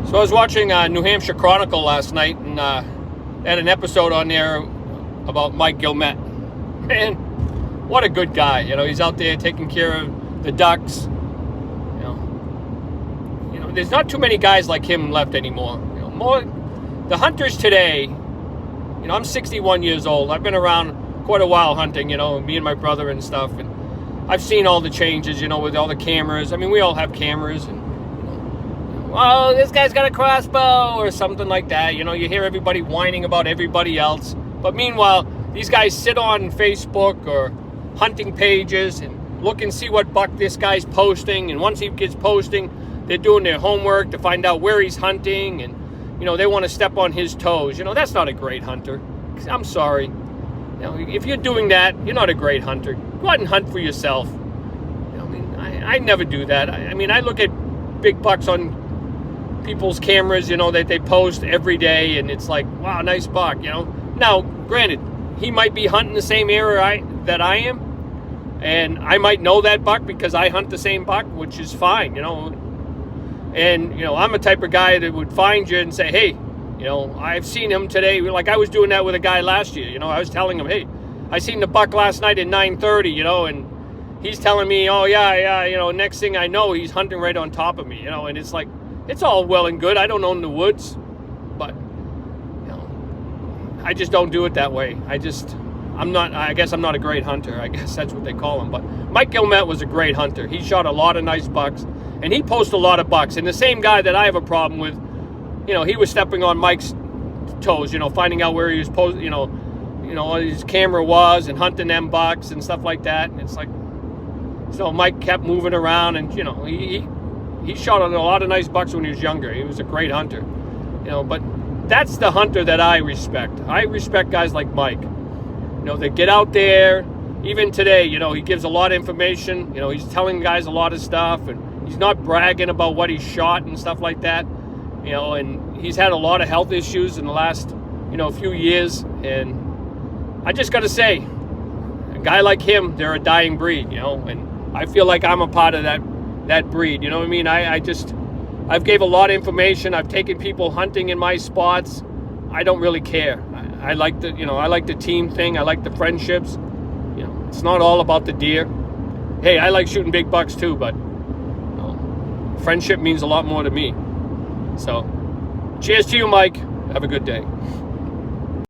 So I was watching New Hampshire Chronicle last night, and had an episode on there about Mike Guillemette. Man, what a good guy. He's out there taking care of the ducks. There's not too many guys like him left anymore. The hunters today, I'm 61 years old. I've been around quite a while hunting, me and my brother and stuff. And I've seen all the changes, with all the cameras. I mean, we all have cameras. And, oh, this guy's got a crossbow or something like that. You hear everybody whining about everybody else. But meanwhile, these guys sit on Facebook or hunting pages and look and see what buck this guy's posting. And once he gets posting, they're doing their homework to find out where he's hunting. And, they want to step on his toes. That's not a great hunter. I'm sorry. If you're doing that, you're not a great hunter. Go out and hunt for yourself. I never do that. I look at big bucks on people's cameras, that they post every day, and it's like, wow, nice buck, Now, granted, he might be hunting the same area that I am, and I might know that buck because I hunt the same buck, which is fine, And, I'm a type of guy that would find you and say, hey, I've seen him today. Like I was doing that with a guy last year. I was telling him, hey, I seen the buck last night at 9:30, and he's telling me, oh, yeah, next thing I know, he's hunting right on top of me, and it's like, it's all well and good. I don't own the woods, but, I just don't do it that way. I guess I'm not a great hunter. I guess that's what they call him. But Mike Guillemette was a great hunter. He shot a lot of nice bucks, and he posts a lot of bucks. And the same guy that I have a problem with, he was stepping on Mike's toes, finding out where he was his camera was and hunting them bucks and stuff like that. And it's like, so Mike kept moving around, and, he shot a lot of nice bucks when he was younger. He was a great hunter, but that's the hunter that I respect. I respect guys like Mike, that get out there. Even today, he gives a lot of information. He's telling guys a lot of stuff, and he's not bragging about what he shot and stuff like that. And he's had a lot of health issues in the last, few years. And I just got to say, a guy like him, they're a dying breed, and I feel like I'm a part of that breed. You know what I mean? I've gave a lot of information. I've taken people hunting in my spots. I don't really care. I like the team thing. I like the friendships. It's not all about the deer. Hey, I like shooting big bucks too, but friendship means a lot more to me. So, cheers to you, Mike. Have a good day.